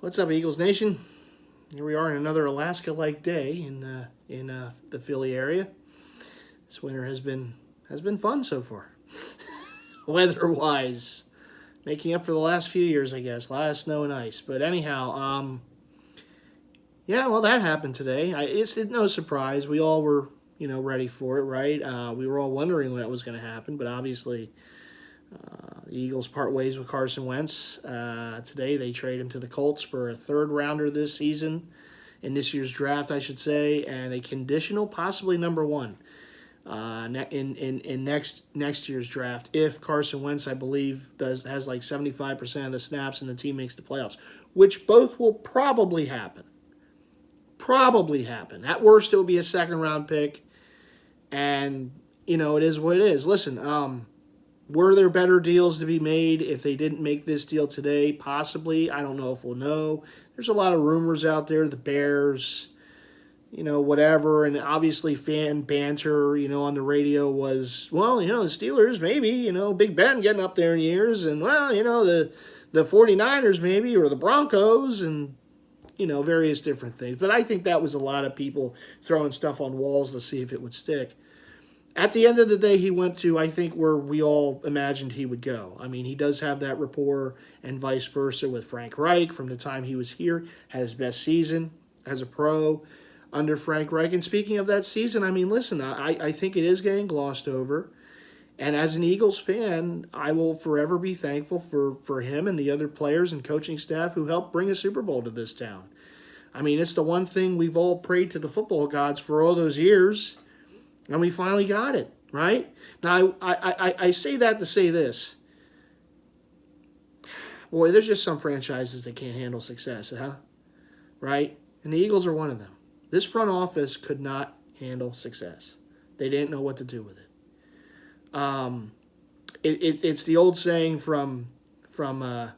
What's up, Eagles Nation? Here we are in another Alaska-like day in the Philly area. This winter has been fun so far, weather-wise, making up for the last few years, I guess. A lot of snow and ice, but anyhow, yeah, well, that happened today. It's no surprise. We all were, ready for it, right? We were all wondering when it was going to happen, but obviously. The Eagles part ways with Carson Wentz. Today they trade him to the Colts for a third-rounder this season, in this year's draft, I should say, and a conditional, possibly number one in next year's draft. If Carson Wentz, I believe, has like 75% of the snaps and the team makes the playoffs, which both will probably happen. Probably happen. At worst, it will be a second-round pick, and it is what it is. Listen, were there better deals to be made if they didn't make this deal today? Possibly. I don't know if we'll know. There's a lot of rumors out there. The Bears, whatever. And obviously fan banter, on the radio was, well, the Steelers maybe, Big Ben getting up there in years. And, well, the 49ers maybe, or the Broncos, and, various different things. But I think that was a lot of people throwing stuff on walls to see if it would stick. At the end of the day, he went to, I think, where we all imagined he would go. I mean, he does have that rapport and vice versa with Frank Reich from the time he was here. Had his best season as a pro under Frank Reich. And speaking of that season, I mean, listen, I think it is getting glossed over. And as an Eagles fan, I will forever be thankful for him and the other players and coaching staff who helped bring a Super Bowl to this town. I mean, it's the one thing we've all prayed to the football gods for all those years. And we finally got it, right? Now, I say that to say this. Boy, there's just some franchises that can't handle success, huh? Right? And the Eagles are one of them. This front office could not handle success. They didn't know what to do with it. It's the old saying from I'm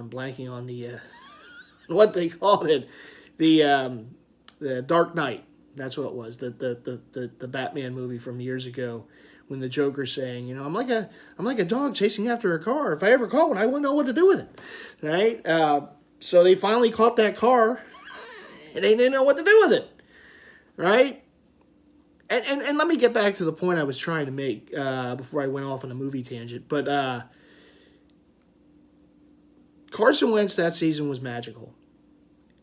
blanking on the what they called it, the Dark Knight. That's what it was. The Batman movie from years ago, when the Joker's saying, I'm like a dog chasing after a car. If I ever caught one, I wouldn't know what to do with it, right? So they finally caught that car, and they didn't know what to do with it, right? And let me get back to the point I was trying to make before I went off on a movie tangent. But Carson Wentz that season was magical.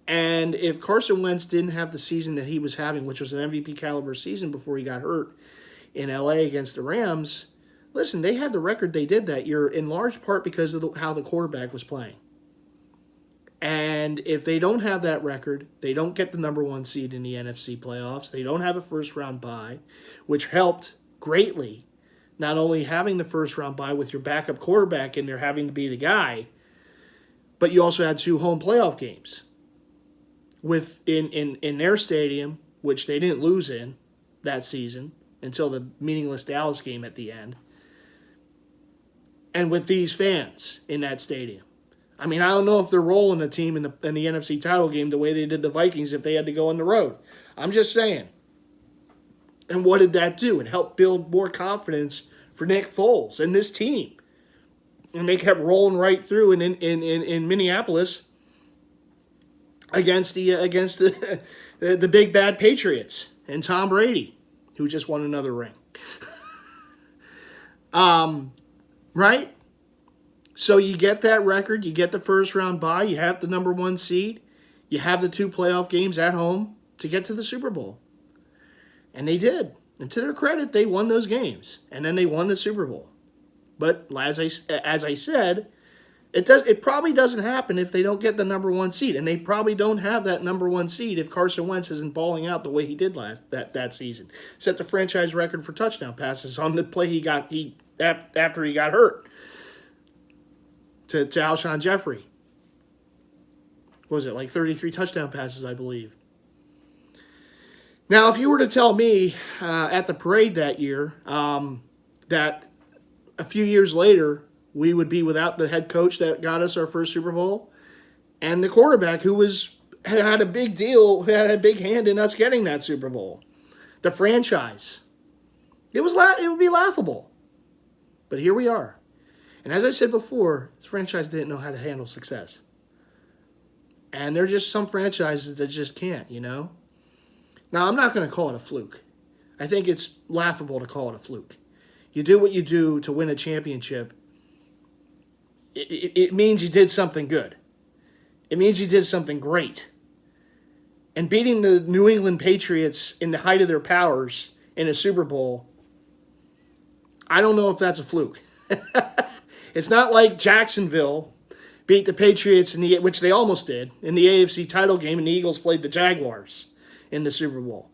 And if Carson Wentz didn't have the season that he was having, which was an MVP caliber season before he got hurt in LA against the Rams, listen, they had the record they did that year in large part because of how the quarterback was playing. And if they don't have that record, they don't get the number one seed in the NFC playoffs. They don't have a first-round bye, which helped greatly. Not only having the first-round bye with your backup quarterback in there having to be the guy, but you also had 2 home playoff games in their stadium, which they didn't lose in that season until the meaningless Dallas game at the end, and with these fans in that stadium. I mean, I don't know if they're rolling the team in the NFC title game the way they did the Vikings if they had to go on the road. I'm just saying. And what did that do? It helped build more confidence for Nick Foles and this team. And they kept rolling right through in Minneapolis against the big bad Patriots and Tom Brady, who just won another ring. Right? So you get that record, you get the first round bye, you have the number one seed, you have the 2 playoff games at home to get to the Super Bowl. And they did. And to their credit, they won those games. And then they won the Super Bowl. But as I said, it probably doesn't happen if they don't get the number one seed, and they probably don't have that number one seed if Carson Wentz isn't balling out the way he did that season. Set the franchise record for touchdown passes on the play after he got hurt to Alshon Jeffrey. What was it, like 33 touchdown passes, I believe. Now, if you were to tell me at the parade that year that a few years later we would be without the head coach that got us our first Super Bowl and the quarterback who had a big deal, had a big hand in us getting that Super Bowl, the franchise, it would be laughable. But here we are. And as I said before, this franchise didn't know how to handle success. And there are just some franchises that just can't, you know? Now, I'm not going to call it a fluke. I think it's laughable to call it a fluke. You do what you do to win a championship. It means you did something good. It means you did something great. And beating the New England Patriots in the height of their powers in a Super Bowl, I don't know if that's a fluke. It's not like Jacksonville beat the Patriots, which they almost did, in the AFC title game, and the Eagles played the Jaguars in the Super Bowl.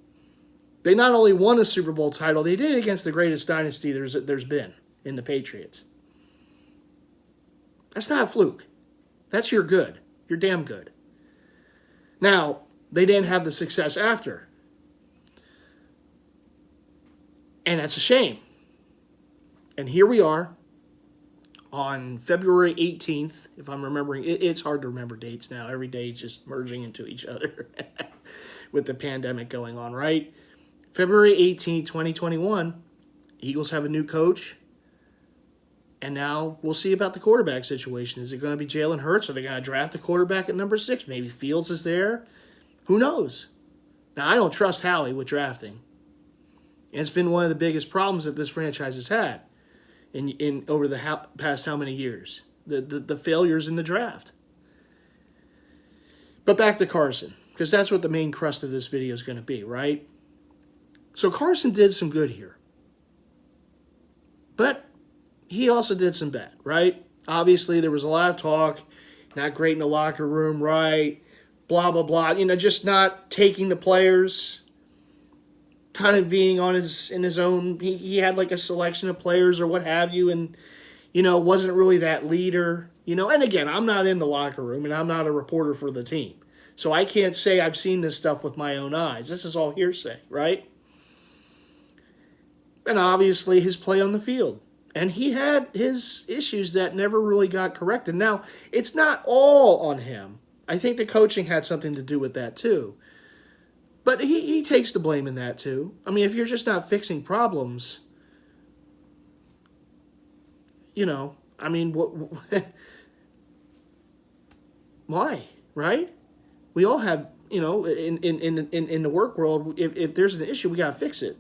They not only won a Super Bowl title, they did it against the greatest dynasty there's been in the Patriots. That's not a fluke. That's your good. You're damn good. Now, they didn't have the success after. And that's a shame. And here we are on February 18th, if I'm remembering. It's hard to remember dates now. Every day is just merging into each other with the pandemic going on, right? February 18th, 2021, Eagles have a new coach. And now we'll see about the quarterback situation. Is it going to be Jalen Hurts? Are they going to draft a quarterback at number 6? Maybe Fields is there. Who knows? Now, I don't trust Howie with drafting. And it's been one of the biggest problems that this franchise has had in over the past how many years? The failures in the draft. But back to Carson, because that's what the main crust of this video is going to be, right? So Carson did some good here. But he also did some bad, right? Obviously, there was a lot of talk, not great in the locker room, right? Blah, blah, blah. You know, just not taking the players, kind of being in his own. He had like a selection of players or what have you, and, you know, wasn't really that leader. You know, and again, I'm not in the locker room, and I'm not a reporter for the team. So I can't say I've seen this stuff with my own eyes. This is all hearsay, right? And obviously, his play on the field. And he had his issues that never really got corrected. Now, it's not all on him. I think the coaching had something to do with that too. But he takes the blame in that too. I mean, if you're just not fixing problems, you know, I mean, why, right? We all have, you know, in the work world, if there's an issue, we got to fix it.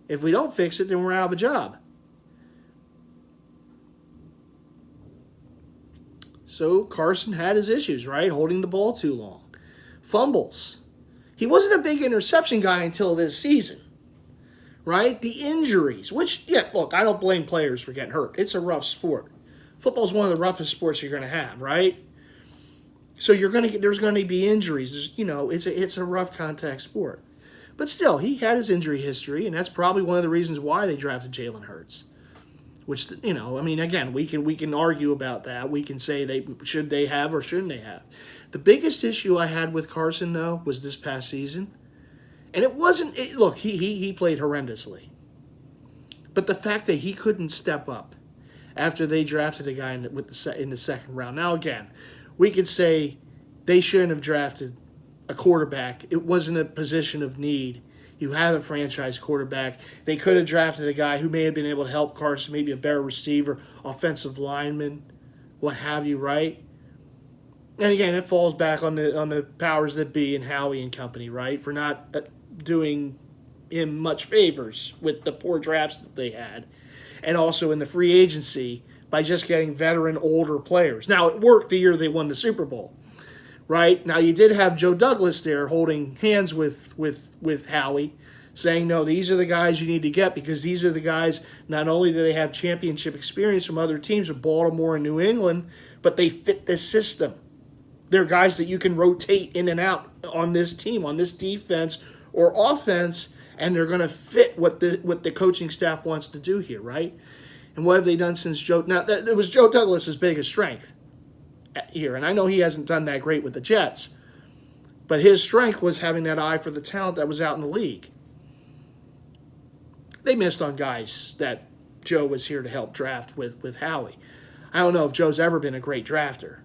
If we don't fix it, then we're out of a job. So Carson had his issues, right? Holding the ball too long. Fumbles. He wasn't a big interception guy until this season, right? The injuries, which, yeah, look, I don't blame players for getting hurt. It's a rough sport. Football's one of the roughest sports you're going to have, right? So there's going to be injuries. You know, it's a rough contact sport. But still, he had his injury history, and that's probably one of the reasons why they drafted Jalen Hurts. Which, you know, I mean, again, we can argue about that. We can say should they have or shouldn't they have. The biggest issue I had with Carson, though, was this past season. And it wasn't, look, he played horrendously. But the fact that he couldn't step up after they drafted a guy in the second round. Now, again, we could say they shouldn't have drafted a quarterback. It wasn't a position of need. You have a franchise quarterback. They could have drafted a guy who may have been able to help Carson, maybe a better receiver, offensive lineman, what have you, right? And again, it falls back on the powers that be and Howie and company, right, for not doing him much favors with the poor drafts that they had, and also in the free agency by just getting veteran, older players. Now, it worked the year they won the Super Bowl. Right? Now, you did have Joe Douglas there holding hands with Howie, saying, no, these are the guys you need to get because these are the guys, not only do they have championship experience from other teams of Baltimore and New England, but they fit this system. They're guys that you can rotate in and out on this team, on this defense or offense, and they're going to fit what the coaching staff wants to do here, right? And what have they done since Joe? Now, it was Joe Douglas' biggest strength here, and I know he hasn't done that great with the Jets, but his strength was having that eye for the talent that was out in the league. They missed on guys that Joe was here to help draft with Howie. I don't know if Joe's ever been a great drafter,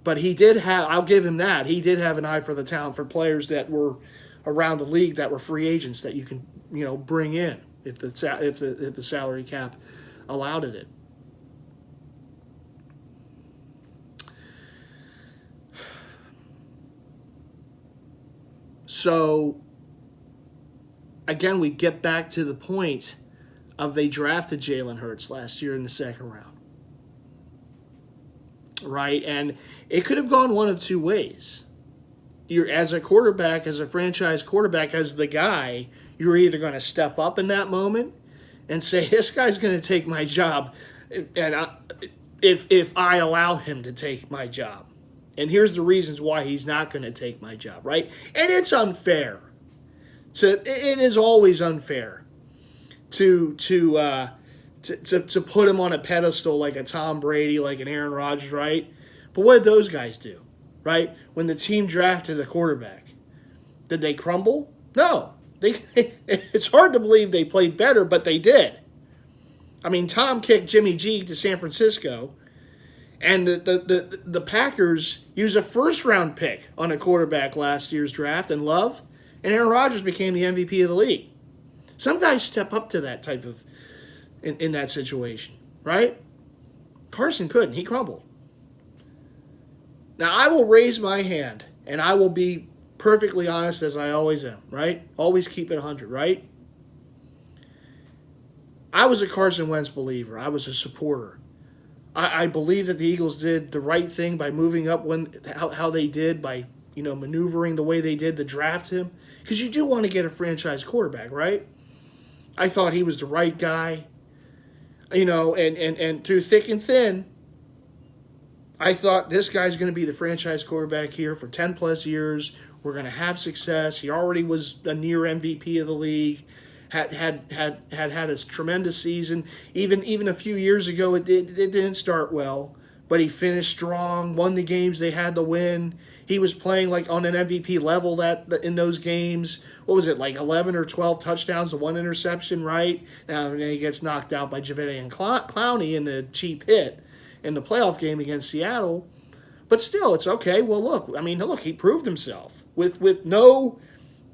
but he did have, I'll give him that, he did have an eye for the talent for players that were around the league that were free agents that you can, you know, bring in if the salary cap allowed it. So, again, we get back to the point of they drafted Jalen Hurts last year in the second round. Right? And it could have gone one of two ways. You're, as a quarterback, as a franchise quarterback, as the guy, you're either going to step up in that moment and say, this guy's going to take my job, and if I allow him to take my job. And here's the reasons why he's not going to take my job, right? And it's unfair. It is always unfair to put him on a pedestal like a Tom Brady, like an Aaron Rodgers, right? But what did those guys do, right? When the team drafted a quarterback, did they crumble? No. It's hard to believe they played better, but they did. I mean, Tom kicked Jimmy G to San Francisco, and the Packers used a first-round pick on a quarterback last year's draft, and Love, and Aaron Rodgers became the MVP of the league. Some guys step up to that type of, in that situation, right? Carson couldn't. He crumbled. Now, I will raise my hand, and I will be perfectly honest as I always am, right? Always keep it 100, right? I was a Carson Wentz believer. I was a supporter. I believe that the Eagles did the right thing by moving up how they did, by maneuvering the way they did to draft him. Because you do want to get a franchise quarterback, right? I thought he was the right guy. And through thick and thin, I thought this guy's going to be the franchise quarterback here for 10 plus years. We're going to have success. He already was a near MVP of the league. Had a tremendous season. Even a few years ago, it didn't start well, but he finished strong. Won the games they had to win. He was playing like on an MVP level in those games. What was it, like 11 or 12 touchdowns to 1 interception, right? Now and then he gets knocked out by Jadeveon Clowney in the cheap hit in the playoff game against Seattle. But still, it's okay. Well, look, he proved himself with no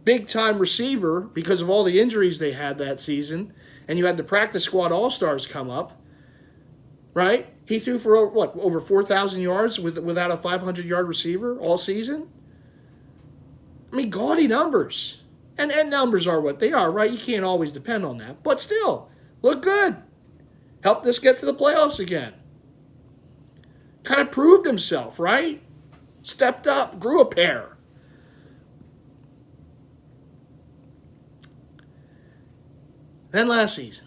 big-time receiver because of all the injuries they had that season, and you had the practice squad all-stars come up, right? He threw for, over 4,000 yards without a 500-yard receiver all season? I mean, gaudy numbers. And numbers are what they are, right? You can't always depend on that. But still, look good. Helped us get to the playoffs again. Kind of proved himself, right? Stepped up, grew a pair. Then last season.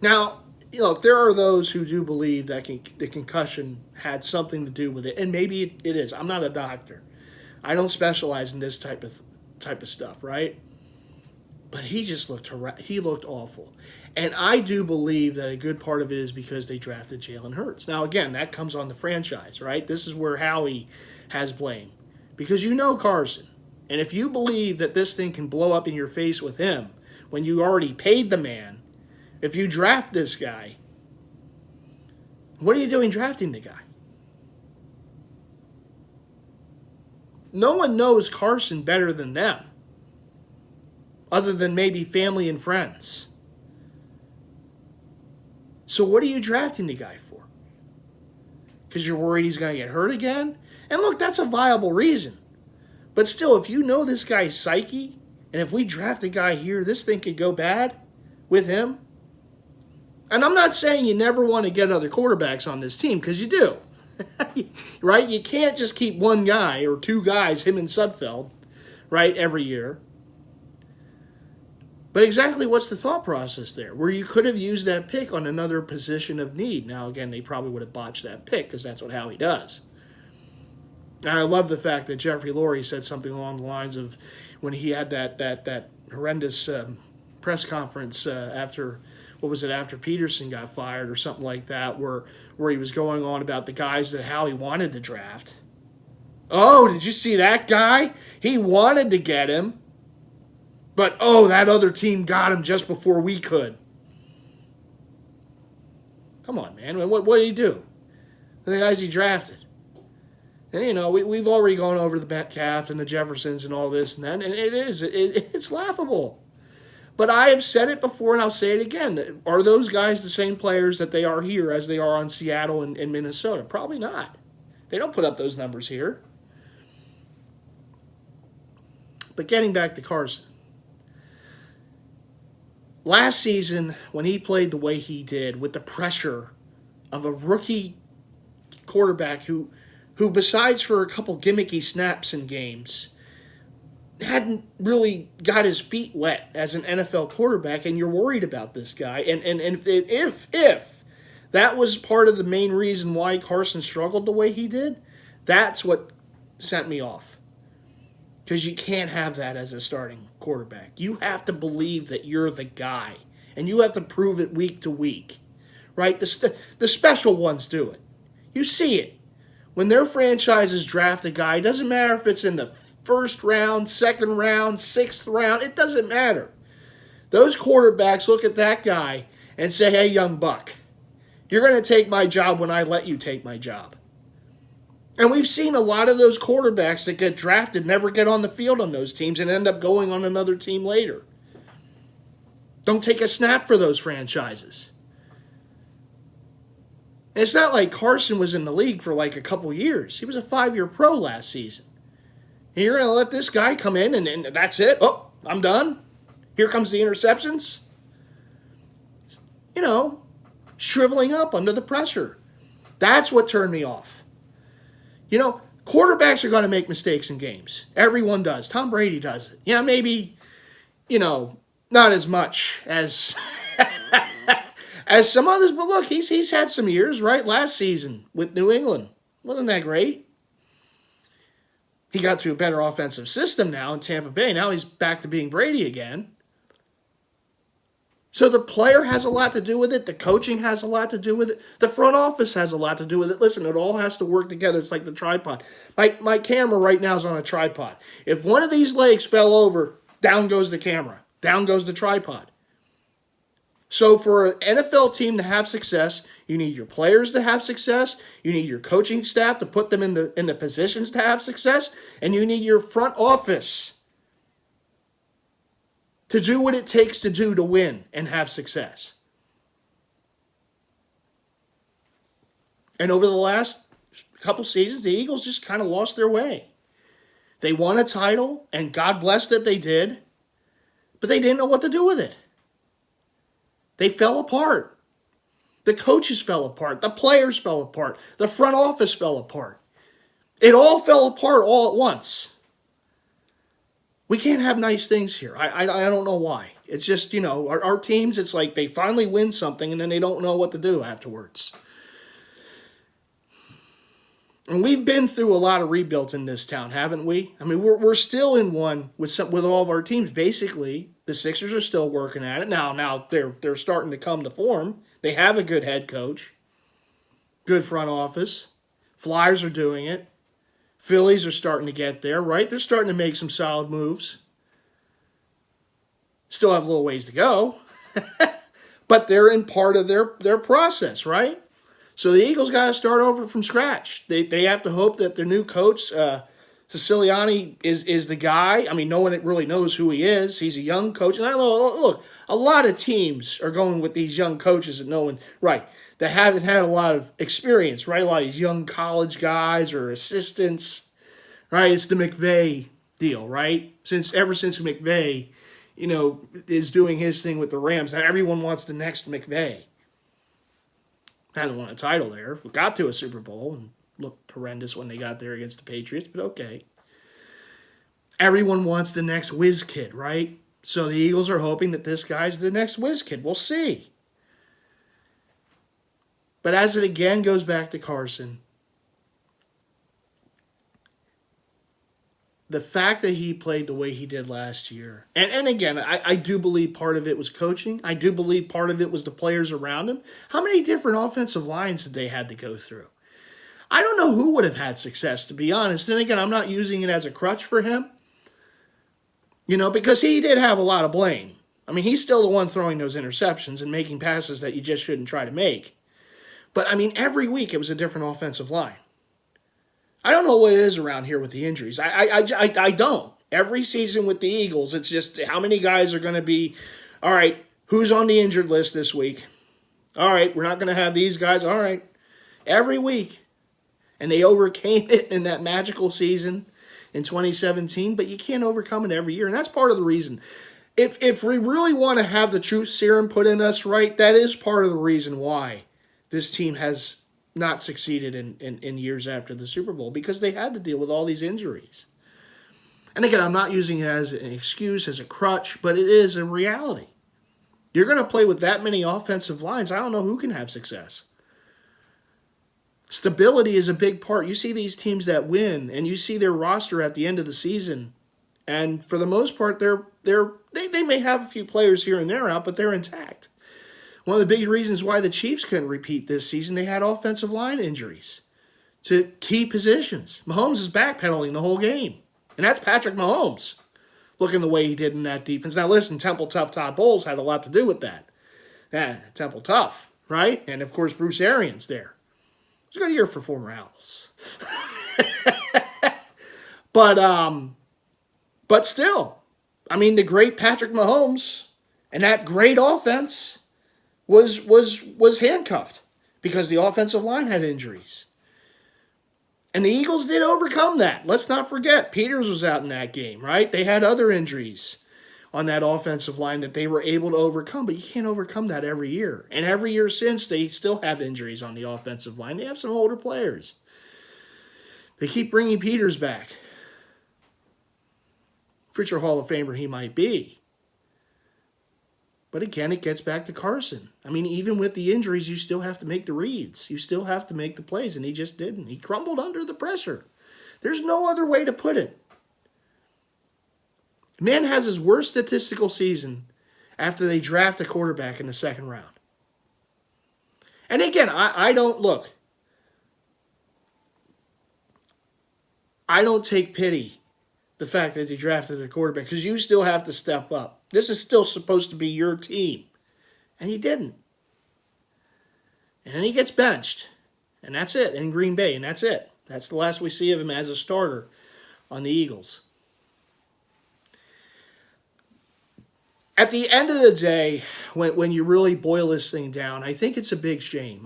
Now, there are those who do believe that the concussion had something to do with it, and maybe it is. I'm not a doctor. I don't specialize in this type of stuff, right? But he just looked awful. And I do believe that a good part of it is because they drafted Jalen Hurts. Now, again, that comes on the franchise, right? This is where Howie has blame. Because Carson. And if you believe that this thing can blow up in your face with him, when you already paid the man, if you draft this guy, what are you doing drafting the guy? No one knows Carson better than them, other than maybe family and friends. So what are you drafting the guy for? Because you're worried he's going to get hurt again? And look, that's a viable reason. But still, if you know this guy's psyche, and if we draft a guy here, this thing could go bad with him. And I'm not saying you never want to get other quarterbacks on this team, because you do. Right? You can't just keep one guy or two guys, him and Sudfeld, right, every year. But exactly what's the thought process there? Where you could have used that pick on another position of need. Now, again, they probably would have botched that pick because that's what Howie does. And I love the fact that Jeffrey Lurie said something along the lines of when he had that horrendous press conference after Peterson got fired or something like that, where he was going on about the guys that Howie wanted to draft. Oh, did you see that guy? He wanted to get him, but that other team got him just before we could. Come on, man. What did he do? The guys he drafted. And, we've already gone over the Metcalf and the Jeffersons and all this and that, and it's laughable. But I have said it before, and I'll say it again. Are those guys the same players that they are here as they are on Seattle and Minnesota? Probably not. They don't put up those numbers here. But getting back to Carson. Last season, when he played the way he did, with the pressure of a rookie quarterback who besides for a couple gimmicky snaps in games, hadn't really got his feet wet as an NFL quarterback, and you're worried about this guy. And if that was part of the main reason why Carson struggled the way he did, that's what sent me off. Because you can't have that as a starting quarterback. You have to believe that you're the guy. And you have to prove it week to week. Right? The special ones do it. You see it. When their franchises draft a guy, it doesn't matter if it's in the first round, second round, sixth round. It doesn't matter. Those quarterbacks look at that guy and say, hey, young buck, you're going to take my job when I let you take my job. And we've seen a lot of those quarterbacks that get drafted never get on the field on those teams and end up going on another team later. Don't take a snap for those franchises. And it's not like Carson was in the league for like a couple years. He was a 5-year pro last season. And you're going to let this guy come in and that's it? Oh, I'm done. Here comes the interceptions. You know, shriveling up under the pressure. That's what turned me off. You know, quarterbacks are going to make mistakes in games. Everyone does. Tom Brady does it. You know, maybe, not as much as as some others. But look, he's had some years, right? Last season with New England. Wasn't that great? He got to a better offensive system now in Tampa Bay. Now he's back to being Brady again. So the player has a lot to do with it. The coaching has a lot to do with it. The front office has a lot to do with it. Listen, it all has to work together. It's like the tripod. My camera right now is on a tripod. If one of these legs fell over, down goes the camera. Down goes the tripod. So for an NFL team to have success, you need your players to have success. You need your coaching staff to put them in the positions to have success. And you need your front office to do what it takes to do to win and have success. And over the last couple seasons, the Eagles just kind of lost their way. They won a title, and God bless that they did, but they didn't know what to do with it. They fell apart. The coaches fell apart. The players fell apart. The front office fell apart. It all fell apart all at once. We can't have nice things here. I don't know why. It's just, our teams, it's like they finally win something and then they don't know what to do afterwards. And we've been through a lot of rebuilds in this town, haven't we? I mean, we're still in one with all of our teams. Basically, the Sixers are still working at it. Now they're starting to come to form. They have a good head coach, good front office. Flyers are doing it. Phillies are starting to get there, right? They're starting to make some solid moves. Still have a little ways to go. But they're in part of their process, right? So the Eagles got to start over from scratch. They have to hope that their new coach, Siciliani, is the guy. I mean, no one really knows who he is. He's a young coach. And I know, look, a lot of teams are going with these young coaches and knowing, right, that haven't had a lot of experience, right? A lot of these young college guys or assistants, right? It's the McVay deal, right? Ever since McVay, is doing his thing with the Rams, now everyone wants the next McVay. Hadn't won a title there. We got to a Super Bowl and looked horrendous when they got there against the Patriots, but okay. Everyone wants the next whiz kid, right? So the Eagles are hoping that this guy's the next whiz kid. We'll see. But as it again goes back to Carson, the fact that he played the way he did last year, and again, I do believe part of it was coaching. I do believe part of it was the players around him. How many different offensive lines did they had to go through? I don't know who would have had success, to be honest. And again, I'm not using it as a crutch for him, because he did have a lot of blame. I mean, he's still the one throwing those interceptions and making passes that you just shouldn't try to make. But, I mean, every week it was a different offensive line. I don't know what it is around here with the injuries. I don't. Every season with the Eagles, it's just how many guys are going to be, all right, who's on the injured list this week? All right, we're not going to have these guys. All right. Every week. And they overcame it in that magical season in 2017, but you can't overcome it every year. And that's part of the reason. If we really want to have the truth serum put in us, right, that is part of the reason why this team has not succeeded in years after the Super Bowl, because they had to deal with all these injuries. And again, I'm not using it as an excuse, as a crutch, but it is a reality. You're going to play with that many offensive lines. I don't know who can have success. Stability is a big part. You see these teams that win, and you see their roster at the end of the season, and for the most part, they may have a few players here and there out, but they're intact. One of the big reasons why the Chiefs couldn't repeat this season, they had offensive line injuries to key positions. Mahomes is backpedaling the whole game, and that's Patrick Mahomes looking the way he did in that defense. Now listen, Temple Tough Todd Bowles had a lot to do with that. Yeah, Temple Tough, right? And of course, Bruce Arians there. It was a good year for former Owls. But still, I mean, the great Patrick Mahomes and that great offense was handcuffed because the offensive line had injuries. And the Eagles did overcome that. Let's not forget, Peters was out in that game, right? They had other injuries on that offensive line that they were able to overcome, but you can't overcome that every year. And every year since, they still have injuries on the offensive line. They have some older players. They keep bringing Peters back. Future Hall of Famer he might be. But again, it gets back to Carson. I mean, even with the injuries, you still have to make the reads. You still have to make the plays, and he just didn't. He crumbled under the pressure. There's no other way to put it. Man has his worst statistical season after they draft a quarterback in the second round. And again, I don't take pity the fact that they drafted a quarterback, because you still have to step up. This is still supposed to be your team. And he didn't. And then he gets benched. And that's it, in Green Bay, and that's it. That's the last we see of him as a starter on the Eagles. At the end of the day, when you really boil this thing down, I think it's a big shame.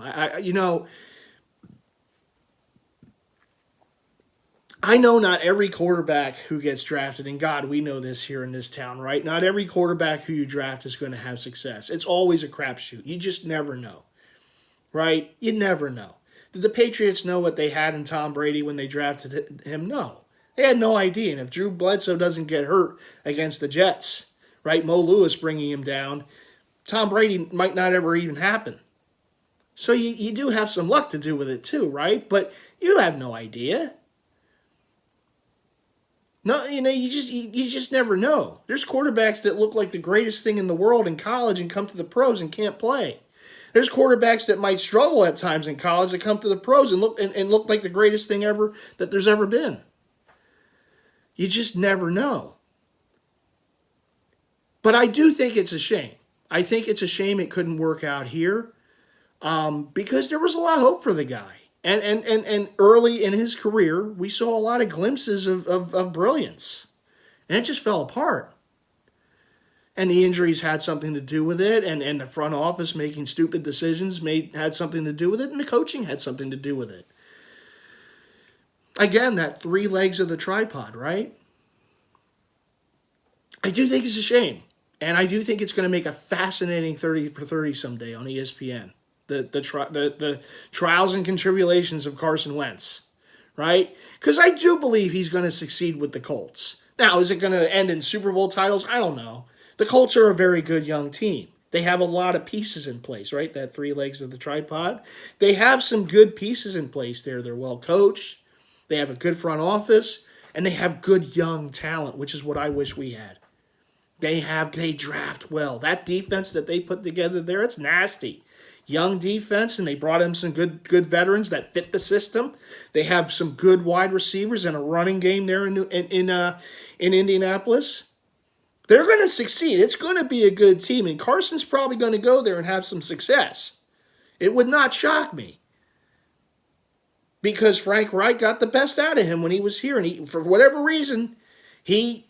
I know not every quarterback who gets drafted, and God, we know this here in this town, right? Not every quarterback who you draft is going to have success. It's always a crapshoot. You just never know, right? You never know. Did the Patriots know what they had in Tom Brady when they drafted him? No. They had no idea. And if Drew Bledsoe doesn't get hurt against the Jets, right, Mo Lewis bringing him down, Tom Brady might not ever even happen. So you do have some luck to do with it too, right? But you have no idea. No, you just never know. There's quarterbacks that look like the greatest thing in the world in college and come to the pros and can't play. There's quarterbacks that might struggle at times in college that come to the pros and look like the greatest thing ever that there's ever been. You just never know. But I do think it's a shame. I think it's a shame it couldn't work out here because there was a lot of hope for the guy. And early in his career, we saw a lot of glimpses of brilliance. And it just fell apart. And the injuries had something to do with it, and the front office making stupid decisions had something to do with it, and the coaching had something to do with it. Again, that 3 legs of the tripod, right? I do think it's a shame. And I do think it's going to make a fascinating 30 for 30 someday on ESPN. The trials and tribulations of Carson Wentz, right? Because I do believe he's going to succeed with the Colts. Now, is it going to end in Super Bowl titles? I don't know. The Colts are a very good young team. They have a lot of pieces in place, right? That 3 legs of the tripod. They have some good pieces in place there. They're well coached. They have a good front office. And they have good young talent, which is what I wish we had. They draft well. That defense that they put together there, it's nasty. Young defense, and they brought in some good veterans that fit the system. They have some good wide receivers and a running game there in Indianapolis. They're going to succeed. It's going to be a good team, and Carson's probably going to go there and have some success. It would not shock me, because Frank Reich got the best out of him when he was here, and for whatever reason, he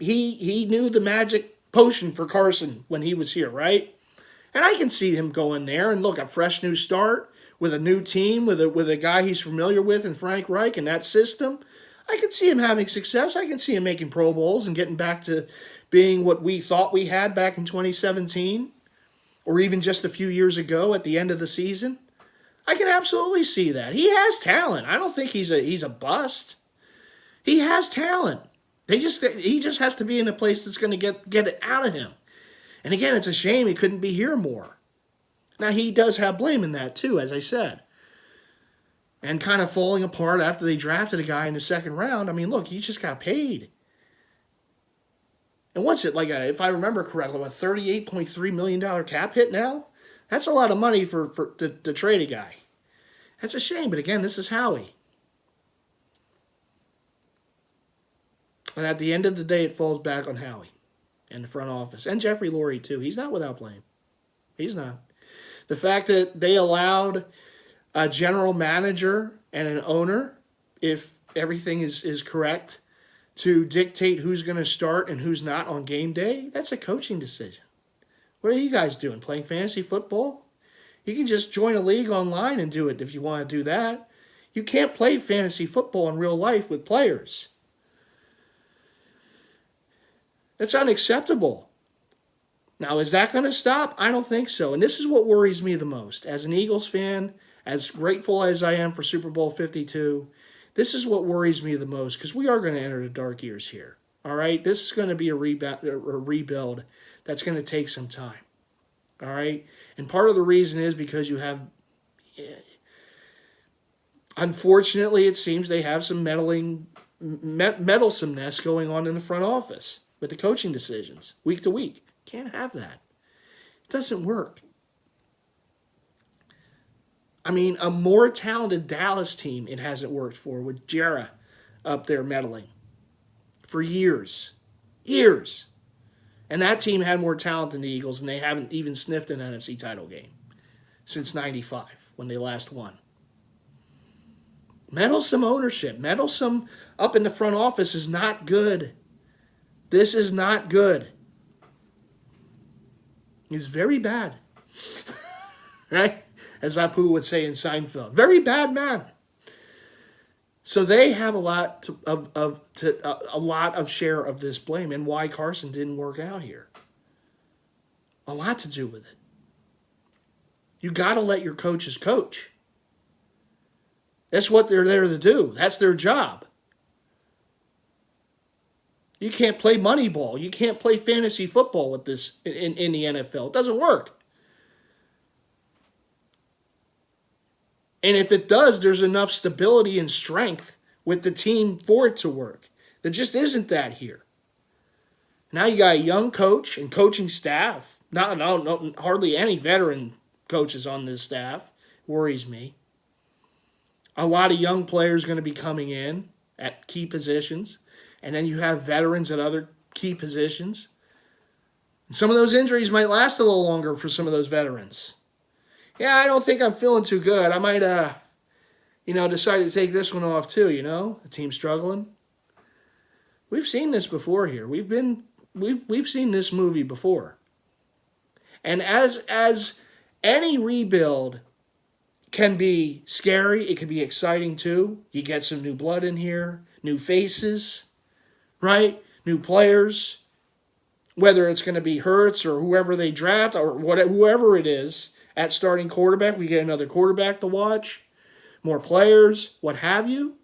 knew the magic potion for Carson when he was here, right? And I can see him going there and look, a fresh new start with a new team, with a guy he's familiar with in Frank Reich and that system. I can see him having success. I can see him making Pro Bowls and getting back to being what we thought we had back in 2017 or even just a few years ago at the end of the season. I can absolutely see that. He has talent. I don't think he's a bust. He has talent. He just has to be in a place that's going to get it out of him. And again, it's a shame he couldn't be here more. Now, he does have blame in that too, as I said. And kind of falling apart after they drafted a guy in the second round. I mean, look, he just got paid. And what's it, like if I remember correctly, a $38.3 million cap hit now? That's a lot of money to trade a guy. That's a shame, but again, this is Howie. And at the end of the day, it falls back on Howie and the front office. And Jeffrey Lurie, too. He's not without blame. He's not. The fact that they allowed a general manager and an owner, if everything is correct, to dictate who's going to start and who's not on game day, that's a coaching decision. What are you guys doing? Playing fantasy football? You can just join a league online and do it if you want to do that. You can't play fantasy football in real life with players. That's unacceptable. Now, is that going to stop? I don't think so. And this is what worries me the most. As an Eagles fan, as grateful as I am for Super Bowl 52, this is what worries me the most because we are going to enter the dark years here. All right? This is going to be a rebuild that's going to take some time. All right? And part of the reason is because you have, unfortunately, it seems they have some meddlesomeness going on in the front office with the coaching decisions week to week. Can't have that. It doesn't work. I mean, a more talented Dallas team it hasn't worked for with Jera up there meddling for years. Years. And that team had more talent than the Eagles, and they haven't even sniffed an NFC title game since 95 when they last won. Meddlesome ownership, meddlesome up in the front office is not good. This is not good. It's very bad. Right? As Apu would say in Seinfeld. Very bad man. So they have a lot of share of this blame and why Carson didn't work out here. A lot to do with it. You got to let your coaches coach. That's what they're there to do. That's their job. You can't play Moneyball. You can't play fantasy football with this in the NFL. It doesn't work. And if it does, there's enough stability and strength with the team for it to work. There just isn't that here. Now you got a young coach and coaching staff. No, hardly any veteran coaches on this staff. Worries me. A lot of young players going to be coming in at key positions. And then you have veterans at other key positions. And some of those injuries might last a little longer for some of those veterans. Yeah, I don't think I'm feeling too good. I might, decide to take this one off too, The team's struggling. We've seen this before here. We've seen this movie before. And as any rebuild can be scary, it can be exciting too. You get some new blood in here, new faces, right? New players. Whether it's going to be Hurts or whoever they draft or whoever it is. At starting quarterback, we get another quarterback to watch, more players, what have you.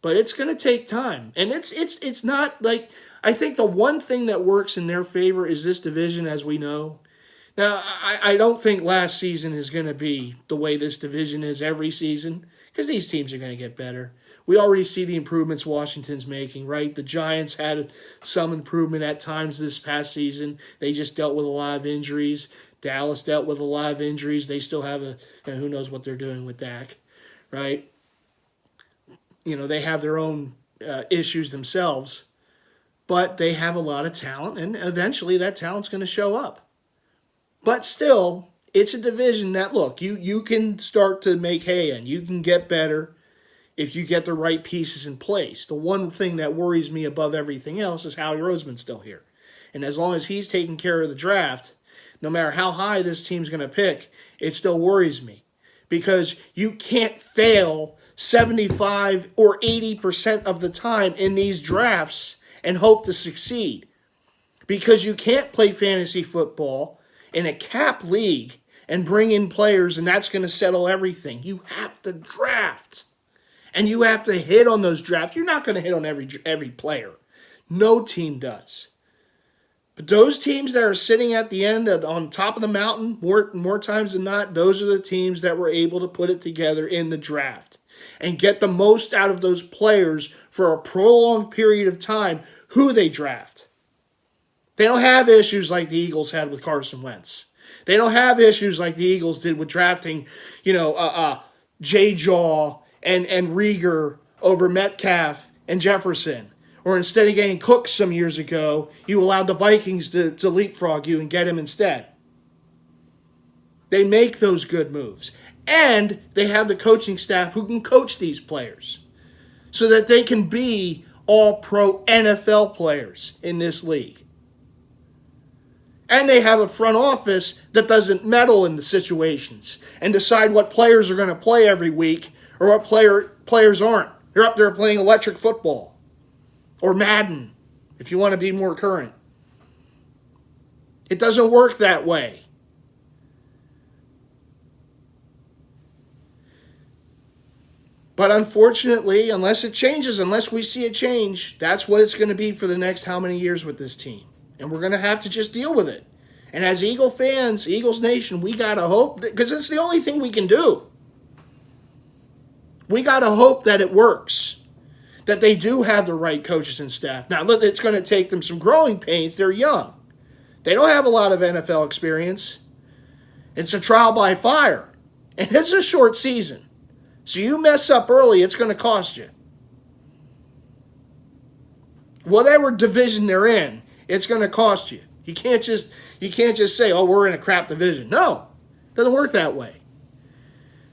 But it's going to take time. And it's not like, I think the one thing that works in their favor is this division, as we know. Now, I don't think last season is going to be the way this division is every season, because these teams are going to get better. We already see the improvements Washington's making, right? The Giants had some improvement at times this past season. They just dealt with a lot of injuries. Dallas dealt with a lot of injuries. They still have who knows what they're doing with Dak, right? They have their own issues themselves, but they have a lot of talent, and eventually that talent's going to show up. But still, it's a division that, look, you can start to make hay in. You can get better if you get the right pieces in place. The one thing that worries me above everything else is Howie Roseman's still here. And as long as he's taking care of the draft, no matter how high this team's going to pick, it still worries me. Because you can't fail 75 or 80% of the time in these drafts and hope to succeed. Because you can't play fantasy football in a cap league and bring in players and that's going to settle everything. You have to draft. And you have to hit on those drafts. You're not going to hit on every player. No team does. But those teams that are sitting at the end on top of the mountain, more times than not, those are the teams that were able to put it together in the draft and get the most out of those players for a prolonged period of time who they draft. They don't have issues like the Eagles had with Carson Wentz. They don't have issues like the Eagles did with drafting, J-Jaw and Rieger over Metcalf and Jefferson. Or instead of getting Cook some years ago, you allowed the Vikings to leapfrog you and get him instead. They make those good moves. And they have the coaching staff who can coach these players so that they can be all-pro NFL players in this league. And they have a front office that doesn't meddle in the situations and decide what players are going to play every week or what players aren't. They're up there playing electric football. Or Madden, if you want to be more current. It doesn't work that way. But unfortunately, unless it changes, unless we see a change, that's what it's going to be for the next how many years with this team. And we're going to have to just deal with it. And as Eagle fans, Eagles Nation, we got to hope, because it's the only thing we can do. We got to hope that it works. That they do have the right coaches and staff. Now, it's going to take them some growing pains. They're young. They don't have a lot of NFL experience. It's a trial by fire. And it's a short season. So you mess up early, it's going to cost you. Whatever division they're in, it's going to cost you. You can't just say, oh, we're in a crap division. No, it doesn't work that way.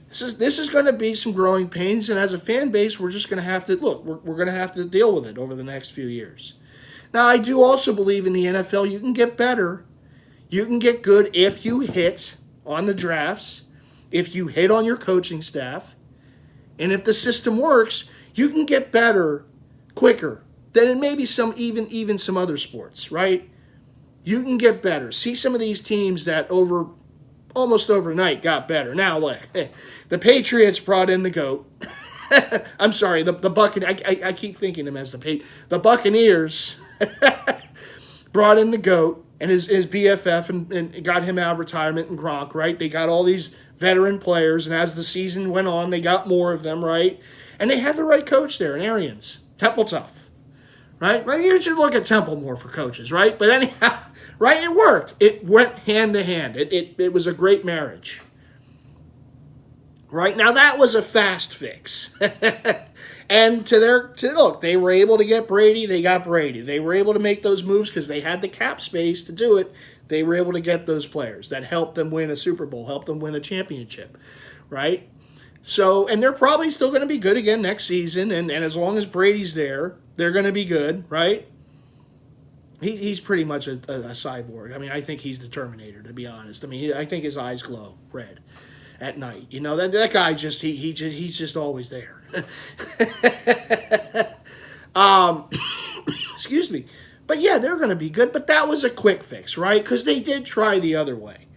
This is going to be some growing pains, and as a fan base, we're just going to have to, we're going to have to deal with it over the next few years. Now, I do also believe in the NFL, you can get better. You can get good if you hit on the drafts, if you hit on your coaching staff, and if the system works, you can get better quicker than in maybe even some other sports, right? You can get better. See some of these teams that almost overnight got better. Now, look, the Patriots brought in the GOAT. I'm sorry, the Buccaneers. I keep thinking them as the Buccaneers brought in the GOAT and his BFF and got him out of retirement and Gronk, right? They got all these veteran players, and as the season went on, they got more of them, right? And they had the right coach there in Arians. Temple Tough, right? Well, you should look at Temple more for coaches, right? But anyhow, right, it worked. It went hand to hand. It was a great marriage. Right? Now, that was a fast fix. And look, they were able to get Brady. They got Brady. They were able to make those moves because they had the cap space to do it. They were able to get those players that helped them win a Super Bowl, helped them win a championship, right? So, and they're probably still going to be good again next season. And as long as Brady's there, they're going to be good, right? He's pretty much a cyborg. I mean, I think he's the Terminator, to be honest. I mean, I think his eyes glow red at night. You know, that guy he's just always there. Excuse me. But yeah, they're going to be good. But that was a quick fix, right? Because they did try the other way.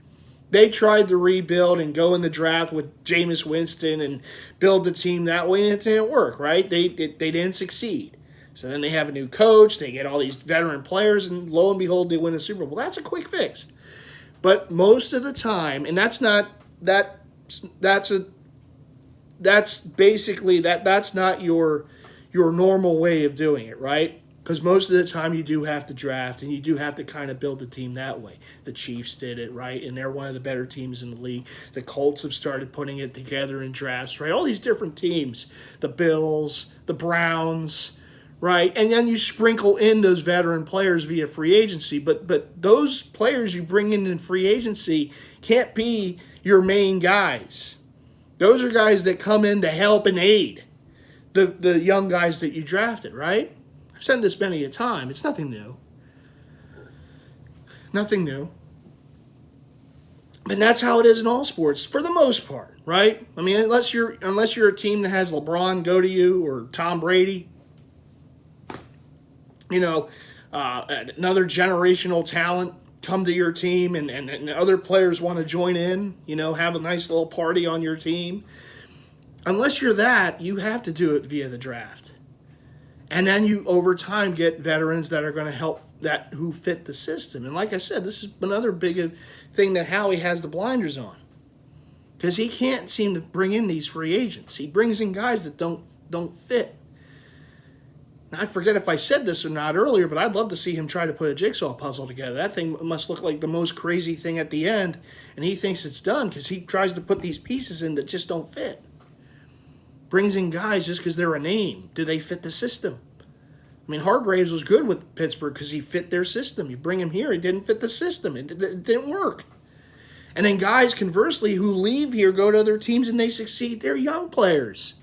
They tried to rebuild and go in the draft with Jameis Winston and build the team that way, and it didn't work, right? They didn't succeed. So then they have a new coach, they get all these veteran players, and lo and behold, they win a Super Bowl. That's a quick fix. But most of the time, and that's not your normal way of doing it, right? Because most of the time you do have to draft, and you do have to kind of build the team that way. The Chiefs did it, right? And they're one of the better teams in the league. The Colts have started putting it together in drafts, right? All these different teams. The Bills, the Browns, right? And then you sprinkle in those veteran players via free agency. But those players you bring in free agency can't be your main guys. Those are guys that come in to help and aid the young guys that you drafted, right? I've said this many a time. It's nothing new. Nothing new. And that's how it is in all sports for the most part, right? I mean, unless you're a team that has LeBron go to you or Tom Brady, another generational talent come to your team and other players want to join in, have a nice little party on your team. Unless you're that, you have to do it via the draft. And then you, over time, get veterans that are going to help who fit the system. And like I said, this is another big thing that Howie has the blinders on. Because he can't seem to bring in these free agents. He brings in guys that don't fit. Now, I forget if I said this or not earlier, but I'd love to see him try to put a jigsaw puzzle together. That thing must look like the most crazy thing at the end, and he thinks it's done because he tries to put these pieces in that just don't fit. Brings in guys just because they're a name. Do they fit the system? I mean, Hargraves was good with Pittsburgh because he fit their system. You bring him here, he didn't fit the system. It didn't work. And then guys, conversely, who leave here, go to other teams, and they succeed. They're young players.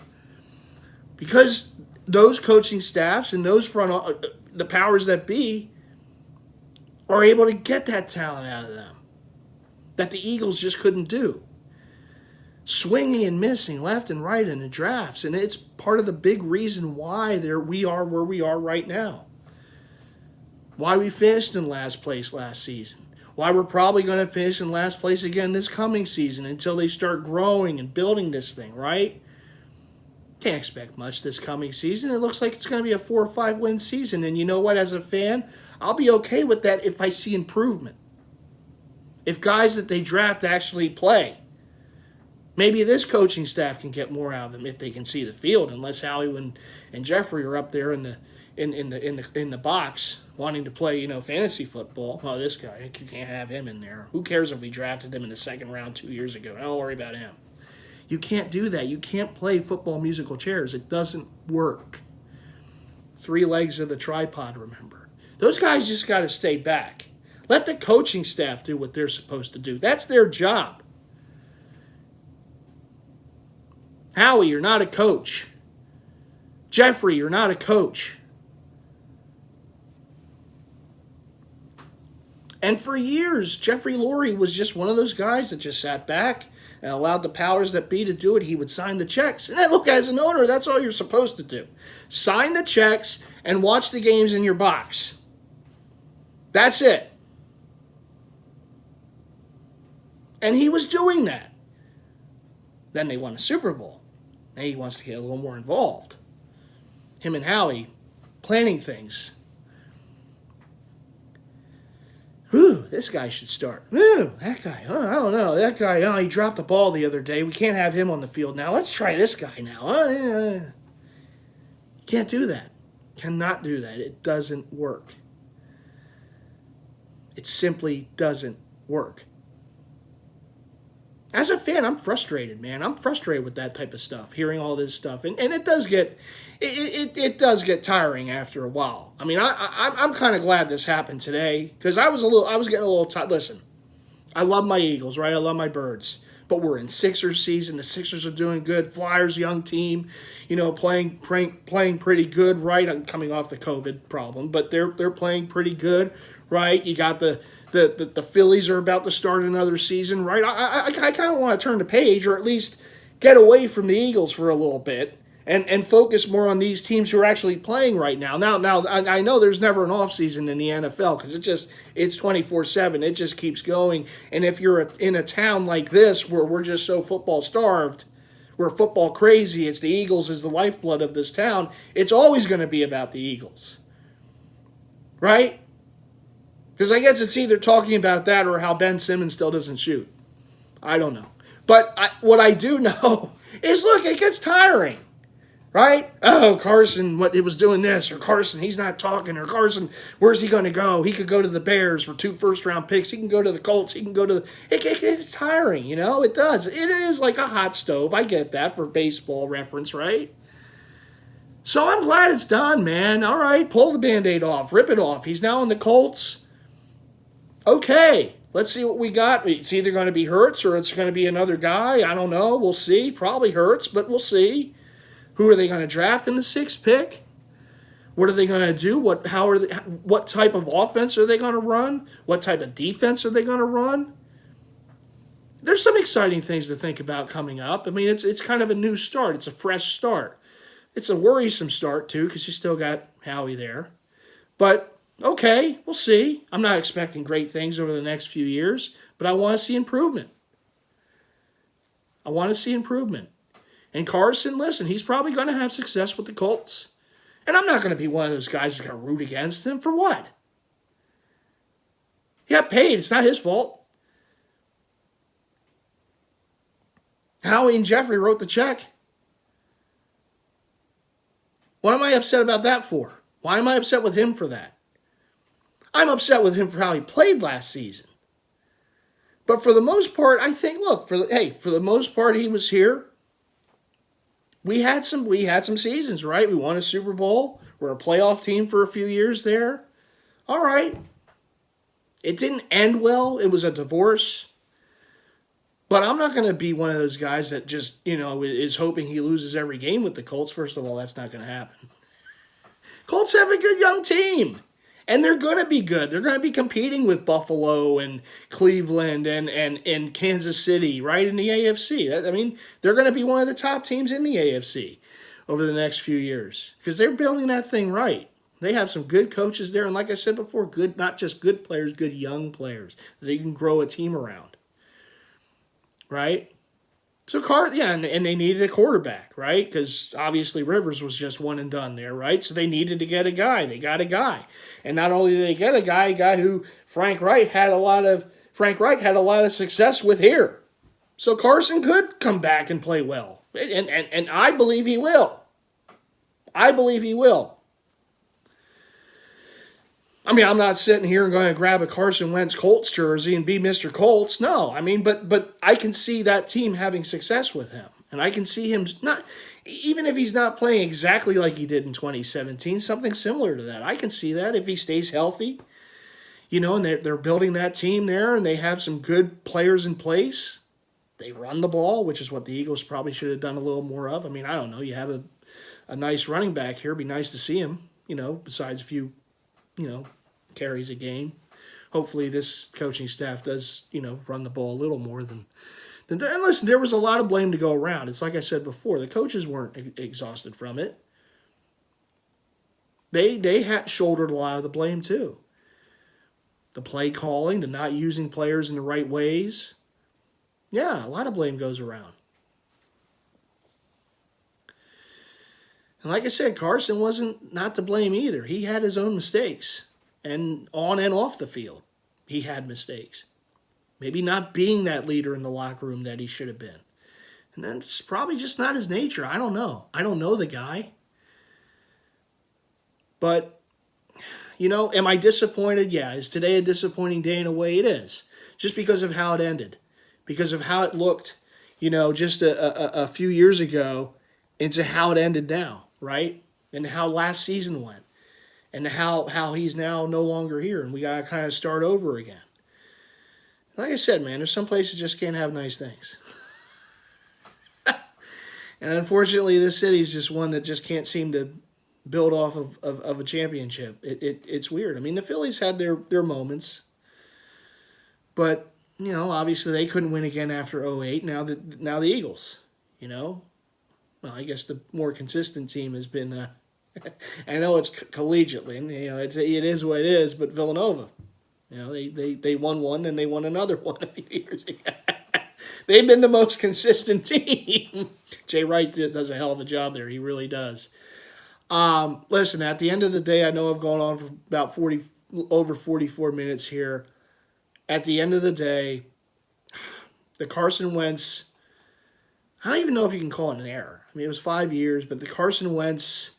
Because those coaching staffs and those the powers that be are able to get that talent out of them that the Eagles just couldn't do. Swinging and missing left and right in the drafts, and it's part of the big reason why we are where we are right now. Why we finished in last place last season. Why we're probably going to finish in last place again this coming season until they start growing and building this thing, right? Can't expect much this coming season. It looks like it's going to be a 4 or 5 win season, and you know what? As a fan, I'll be okay with that if I see improvement. If guys that they draft actually play. Maybe this coaching staff can get more out of them if they can see the field, unless Howie and Jeffrey are up there in the box wanting to play, fantasy football. Oh, this guy, you can't have him in there. Who cares if we drafted him in the second round 2 years ago? Don't worry about him. You can't do that. You can't play football musical chairs. It doesn't work. 3 legs of the tripod, remember. Those guys just got to stay back. Let the coaching staff do what they're supposed to do. That's their job. Howie, you're not a coach. Jeffrey, you're not a coach. And for years, Jeffrey Lurie was just one of those guys that just sat back and allowed the powers that be to do it. He would sign the checks. And then, look, as an owner, that's all you're supposed to do. Sign the checks and watch the games in your box. That's it. And he was doing that. Then they won a Super Bowl. Now he wants to get a little more involved. Him and Howie planning things. Whew, this guy should start. Whew, that guy, I don't know. That guy, he dropped the ball the other day. We can't have him on the field now. Let's try this guy now. You can't do that. Cannot do that. It doesn't work. It simply doesn't work. As a fan, I'm frustrated, man. I'm frustrated with that type of stuff, hearing all this stuff, and it does get tiring after a while. I mean, I'm kind of glad this happened today because I was getting a little tired. Listen, I love my Eagles, right? I love my Birds, but we're in Sixers season. The Sixers are doing good. Flyers, young team, playing pretty good, right? I'm coming off the COVID problem, but they're playing pretty good, right? You got the Phillies are about to start another season, right? I kind of want to turn the page or at least get away from the Eagles for a little bit and focus more on these teams who are actually playing right now. Now I know there's never an offseason in the NFL because it's 24/7. It just keeps going. And if you're in a town like this where we're just so football starved, we're football crazy, it's the Eagles is the lifeblood of this town, it's always going to be about the Eagles. Right? Because I guess it's either talking about that or how Ben Simmons still doesn't shoot. I don't know. But what I do know is, look, it gets tiring. Right? Oh, Carson, it was doing this. Or Carson, he's not talking. Or Carson, where's he going to go? He could go to the Bears for 2 first-round picks. He can go to the Colts. He can go to the... It's tiring, It does. It is like a hot stove. I get that for baseball reference, right? So I'm glad it's done, man. All right, pull the Band-Aid off. Rip it off. He's now in the Colts. Okay, let's see what we got. It's either going to be Hurts or it's going to be another guy. I don't know. We'll see. Probably Hurts, but we'll see. Who are they going to draft in the 6th pick? What are they going to do? What type of offense are they going to run? What type of defense are they going to run? there's some exciting things to think about coming up. I mean, it's kind of a new start. It's a fresh start. It's a worrisome start, too, because you still got Howie there. But, okay, we'll see. I'm not expecting great things over the next few years, but I want to see improvement. I want to see improvement. And Carson, listen, he's probably going to have success with the Colts. And I'm not going to be one of those guys that's going to root against him. For what? He got paid. It's not his fault. Howie and Jeffrey wrote the check. What am I upset about that for? Why am I upset with him for that? I'm upset with him for how he played last season. But for the most part, I think, look, for the most part, he was here. We had some seasons, right? We won a Super Bowl. We're a playoff team for a few years there. All right. It didn't end well. It was a divorce. But I'm not going to be one of those guys that just, is hoping he loses every game with the Colts. First of all, that's not going to happen. Colts have a good young team. And they're going to be good. They're going to be competing with Buffalo and Cleveland and Kansas City, right, in the AFC. I mean, they're going to be one of the top teams in the AFC over the next few years because they're building that thing right. They have some good coaches there. And like I said before, good, not just good players, good young players that they can grow a team around. Right? So, and they needed a quarterback, right? Because obviously Rivers was just one and done there, right? So they needed to get a guy. They got a guy. And not only did they get a guy who Frank Reich had a lot of success with here. So Carson could come back and play well. And I believe he will. I believe he will. I mean, I'm not sitting here and going to grab a Carson Wentz Colts jersey and be Mr. Colts. No, I mean, but I can see that team having success with him. And I can see him not, even if he's not playing exactly like he did in 2017, something similar to that. I can see that if he stays healthy, and they're building that team there and they have some good players in place. They run the ball, which is what the Eagles probably should have done a little more of. I mean, I don't know. You have a nice running back here. It'd be nice to see him, besides a few carries a game. Hopefully this coaching staff does, run the ball a little more than and listen, there was a lot of blame to go around. It's like I said before, the coaches weren't exhausted from it. They had shouldered a lot of the blame too. The play calling, the not using players in the right ways. Yeah, a lot of blame goes around. And like I said, Carson wasn't not to blame either. He had his own mistakes. And on and off the field, he had mistakes. Maybe not being that leader in the locker room that he should have been. And that's probably just not his nature. I don't know. I don't know the guy. But, am I disappointed? Yeah. Is today a disappointing day in a way? It is. Just because of how it ended. Because of how it looked, just a few years ago into how it ended now, right? And how last season went. And how he's now no longer here, and we got to kind of start over again. Like I said, man, there's some places just can't have nice things. And unfortunately, this city's just one that just can't seem to build off of a championship. It's weird. I mean, the Phillies had their moments, but, obviously they couldn't win again after 2008. Now the Eagles, Well, I guess the more consistent team has been... I know it's collegiately, and it is what it is. But Villanova, they won one and they won another one a few years ago. They've been the most consistent team. Jay Wright does a hell of a job there. He really does. Listen, at the end of the day, I know I've gone on for about over 44 minutes here. At the end of the day, the Carson Wentz. I don't even know if you can call it an error. I mean, it was 5 years, but the Carson Wentz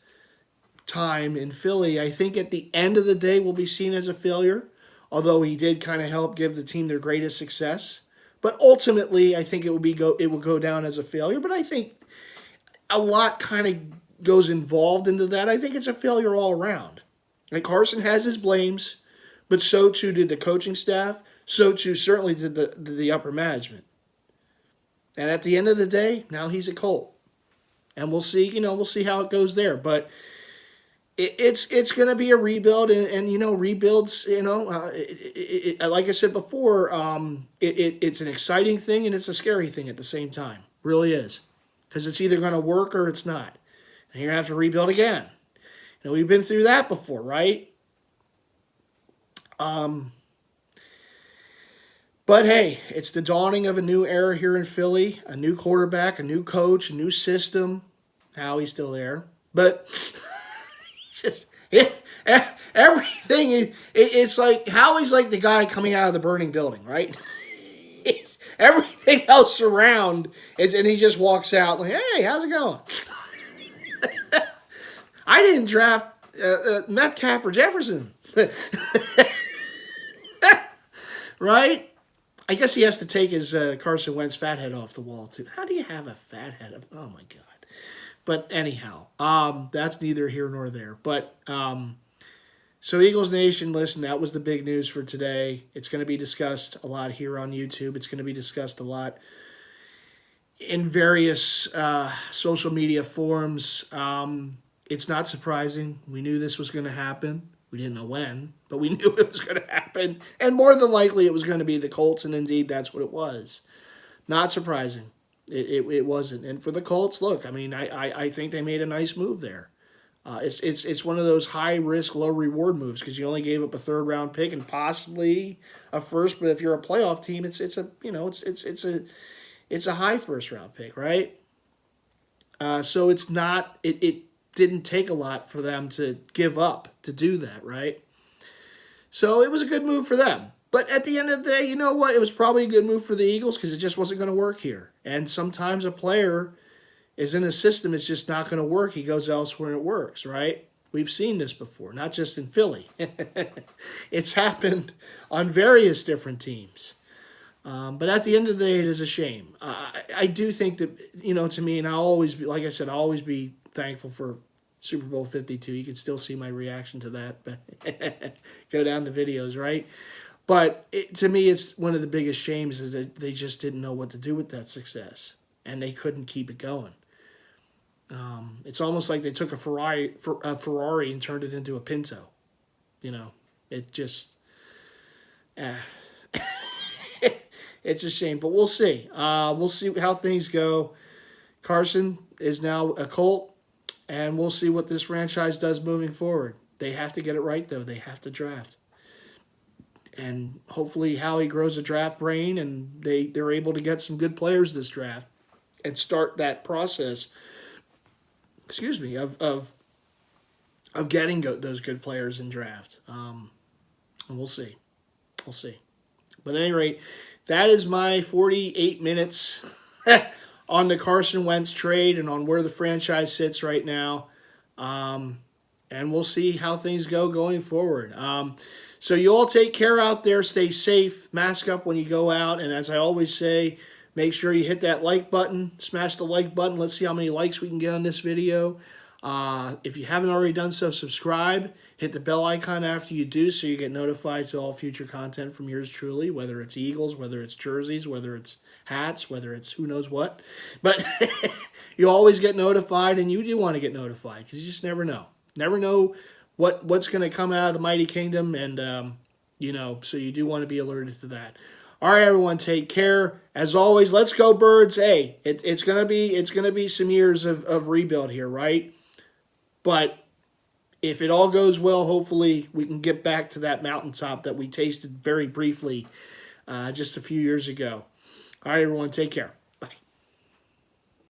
time in Philly, I think at the end of the day will be seen as a failure, although he did kind of help give the team their greatest success. But ultimately, I think it will go down as a failure. But I think a lot kind of goes involved into that. I think it's a failure all around. And Carson has his blames, but so too did the coaching staff. So too certainly did the upper management. And at the end of the day, now he's a Colt. And we'll see, we'll see how it goes there. But it's going to be a rebuild, and rebuilds. Like I said before, it's an exciting thing and it's a scary thing at the same time. Really is, because it's either going to work or it's not, and you're going to have to rebuild again. We've been through that before, right? But hey, it's the dawning of a new era here in Philly. A new quarterback, a new coach, a new system. Howie's still there, but just everything. It's like Howie's like the guy coming out of the burning building, right? Everything else around is, and he just walks out like, "Hey, how's it going?" I didn't draft Metcalf or Jefferson, right? I guess he has to take his Carson Wentz fat head off the wall too. How do you have a fat head? Oh my God. But anyhow, that's neither here nor there. But so Eagles Nation, listen, that was the big news for today. It's going to be discussed a lot here on YouTube. It's going to be discussed a lot in various social media forums. It's not surprising. We knew this was going to happen. We didn't know when, but we knew it was going to happen. And more than likely, it was going to be the Colts, and indeed, that's what it was. Not surprising. It wasn't. And for the Colts, look, I mean, I think they made a nice move there. It's one of those high risk, low reward moves because you only gave up a third round pick and possibly a first. But if you're a playoff team, it's a high first round pick, right? So it's not it didn't take a lot for them to give up to do that, right? So it was a good move for them. But at the end of the day, you know what? It was probably a good move for the Eagles because it just wasn't going to work here. And sometimes a player is in a system, it's just not going to work. He goes elsewhere and it works, right? We've seen this before, not just in Philly. It's happened on various different teams. But at the end of the day, it is a shame. I do think that, to me, and I'll always be, like I said, I'll always be thankful for Super Bowl 52. You can still see my reaction to that. But go down the videos, right? But to me, it's one of the biggest shames that they just didn't know what to do with that success. And they couldn't keep it going. It's almost like they took a Ferrari and turned it into a Pinto. It just... it's a shame, but we'll see. We'll see how things go. Carson is now a Colt, and we'll see what this franchise does moving forward. They have to get it right, though. They have to draft. And hopefully Howie grows a draft brain, and they're able to get some good players this draft and start that process, of getting those good players in draft. And we'll see. We'll see. But at any rate, that is my 48 minutes on the Carson Wentz trade and on where the franchise sits right now. And we'll see how things go going forward. So you all take care out there. Stay safe. Mask up when you go out. And as I always say, make sure you hit that like button. Smash the like button. Let's see how many likes we can get on this video. If you haven't already done so, subscribe. Hit the bell icon after you do so you get notified to all future content from yours truly, whether it's Eagles, whether it's jerseys, whether it's hats, whether it's who knows what. But you always get notified, and you do want to get notified because you just never know. Never know what's going to come out of the mighty kingdom, and so you do want to be alerted to that. All right, everyone, take care. As always, let's go Birds. Hey, it's gonna be some years of rebuild here, right? But if it all goes well, hopefully we can get back to that mountaintop that we tasted very briefly just a few years ago. All right, everyone, take care.